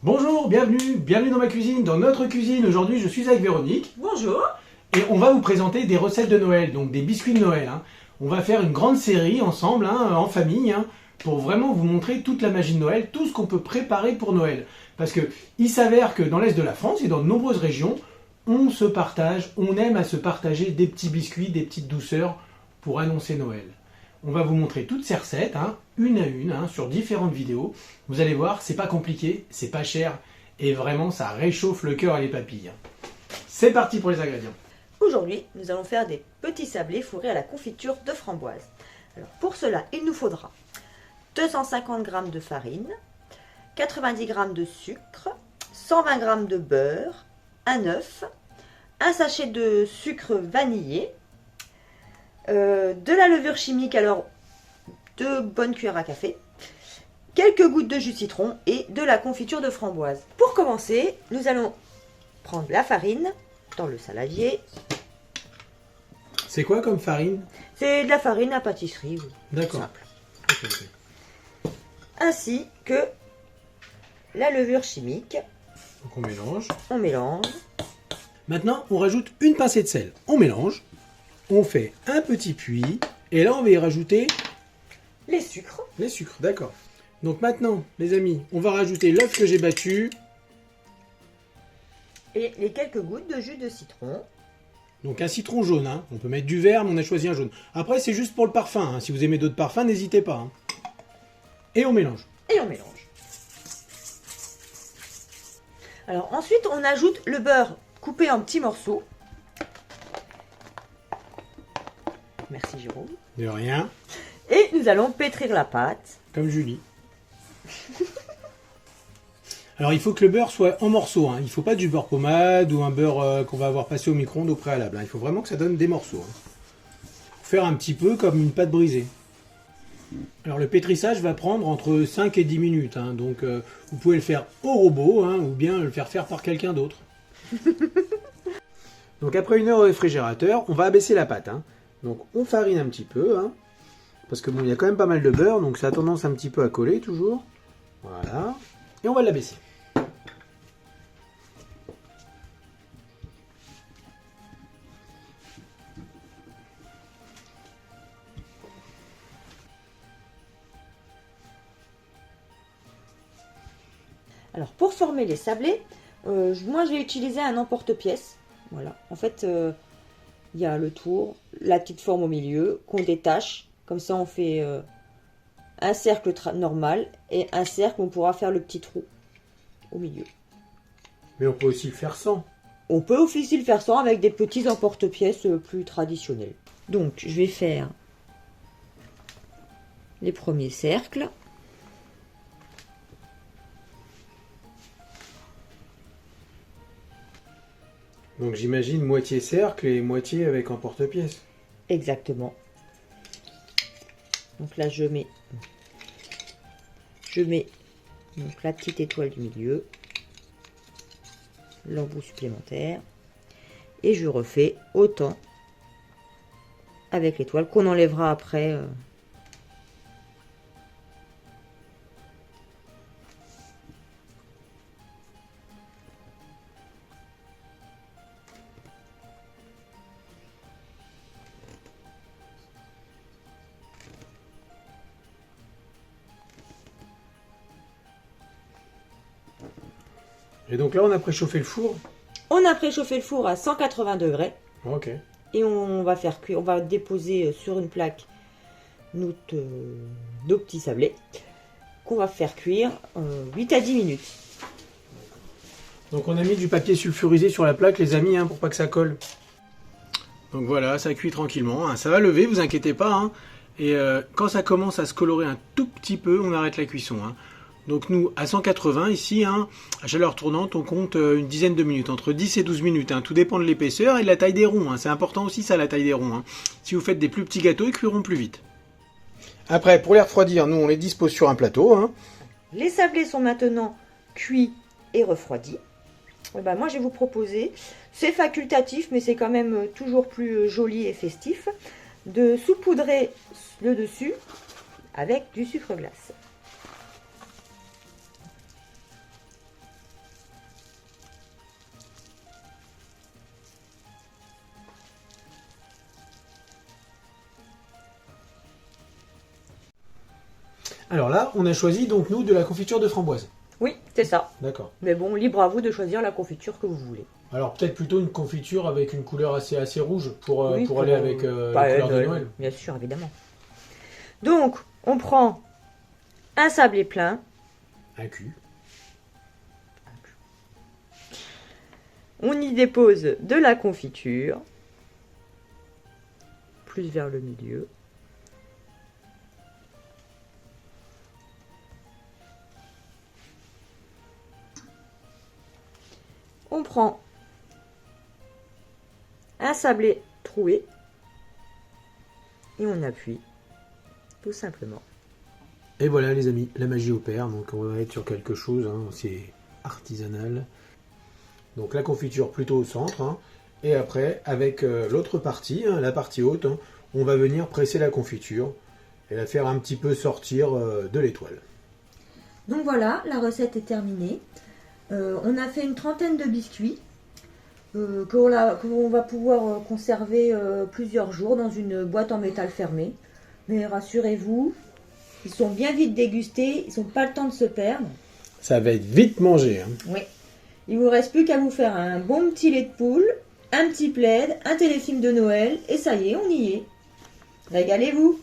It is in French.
Bonjour, bienvenue dans ma cuisine, dans notre cuisine. Aujourd'hui, je suis avec Véronique Bonjour. et on va vous présenter des recettes de Noël, donc des biscuits de Noël. On va faire une grande série ensemble, en famille, pour vraiment vous montrer toute la magie de Noël, tout ce qu'on peut préparer pour Noël. Parce que il s'avère que dans l'est de la France et dans de nombreuses régions, on se partage, on aime à se partager des petits biscuits, des petites douceurs pour annoncer Noël. On va vous montrer toutes ces recettes, une à une, sur différentes vidéos. Vous allez voir, c'est pas compliqué, c'est pas cher, et vraiment ça réchauffe le cœur et les papilles. C'est parti pour les ingrédients. Aujourd'hui, nous allons faire des petits sablés fourrés à la confiture de framboise. Alors, pour cela, il nous faudra 250 g de farine, 90 g de sucre, 120 g de beurre, un œuf, un sachet de sucre vanillé, de la levure chimique, alors 2 bonnes cuillères à café, quelques gouttes de jus de citron et de la confiture de framboise. Pour commencer, nous allons prendre la farine dans le saladier. C'est quoi comme farine? C'est de la farine à pâtisserie, oui. D'accord. Simple. Ok. Ainsi que la levure chimique. Donc on mélange. On mélange. Maintenant, on rajoute une pincée de sel. On mélange. On fait un petit puits. Et là, on va y rajouter Les sucres. les sucres. D'accord. Donc maintenant, les amis, on va rajouter l'œuf que j'ai battu. Et les quelques gouttes de jus de citron. Donc un citron jaune. On peut mettre du vert, mais on a choisi un jaune. Après, c'est juste pour le parfum. Si vous aimez d'autres parfums, n'hésitez pas. Et on mélange. Et on mélange. Alors ensuite, on ajoute le beurre coupé en petits morceaux. Merci Jérôme. De rien. Et nous allons pétrir la pâte. Comme Julie. Alors il faut que le beurre soit en morceaux. Il ne faut pas du beurre pommade ou un beurre qu'on va avoir passé au micro-ondes au préalable. Il faut vraiment que ça donne des morceaux. Faire un petit peu comme une pâte brisée. Alors le pétrissage va prendre entre 5 et 10 minutes. Donc vous pouvez le faire au robot ou bien le faire par quelqu'un d'autre. Donc après 1 heure au réfrigérateur, on va abaisser la pâte. Donc on farine un petit peu. Parce que bon, il y a quand même pas mal de beurre, donc ça a tendance un petit peu à coller toujours. Voilà. Et on va l'abaisser. Alors pour former les sablés, moi j'ai utilisé un emporte-pièce. Voilà. En fait, il y a le tour, la petite forme au milieu qu'on détache. Comme ça, on fait un cercle normal et un cercle où on pourra faire le petit trou au milieu. Mais on peut aussi le faire sans. On peut aussi le faire sans avec des petits emporte-pièces plus traditionnels. Donc, je vais faire les premiers cercles. Donc j'imagine moitié cercle et moitié avec emporte-pièce. Exactement. Donc là, je mets donc la petite étoile du milieu, l'embout supplémentaire, et je refais autant avec l'étoile qu'on enlèvera après. Et donc là, on a préchauffé le four. On a préchauffé le four à 180 degrés. Ok. Et on va faire cuire, on va déposer sur une plaque nos petits sablés qu'on va faire cuire 8 à 10 minutes. Donc on a mis du papier sulfurisé sur la plaque, les amis, pour pas que ça colle. Donc voilà, ça cuit tranquillement. Ça va lever, vous inquiétez pas. Et quand ça commence à se colorer un tout petit peu, on arrête la cuisson. Donc nous, à 180 ici, à chaleur tournante, on compte une dizaine de minutes, entre 10 et 12 minutes. Tout dépend de l'épaisseur et de la taille des ronds. C'est important aussi ça, la taille des ronds. Si vous faites des plus petits gâteaux, ils cuiront plus vite. Après, pour les refroidir, nous on les dispose sur un plateau. Les sablés sont maintenant cuits et refroidis. Et ben moi je vais vous proposer, c'est facultatif mais c'est quand même toujours plus joli et festif, de saupoudrer le dessus avec du sucre glace. Alors là, on a choisi donc nous de la confiture de framboise. Oui, c'est ça. D'accord. Mais bon, libre à vous de choisir la confiture que vous voulez. Alors peut-être plutôt une confiture avec une couleur assez rouge pour Oui, aller avec la couleur de Noël. Bien sûr, évidemment. Donc, on prend un sablé plein. Un cul. On y dépose de la confiture. Plus vers le milieu. On prend un sablé troué et on appuie tout simplement. Et voilà les amis, la magie opère, donc on va être sur quelque chose, c'est artisanal. Donc la confiture plutôt au centre, et après avec l'autre partie, la partie haute, on va venir presser la confiture et la faire un petit peu sortir de l'étoile. Donc voilà, la recette est terminée. On a fait une trentaine de biscuits qu'on va pouvoir conserver plusieurs jours dans une boîte en métal fermée. Mais rassurez-vous, ils sont bien vite dégustés, ils n'ont pas le temps de se perdre. Ça va être vite mangé. Oui. Il vous reste plus qu'à vous faire un bon petit lait de poule, un petit plaid, un téléfilm de Noël, et ça y est, on y est. Régalez-vous!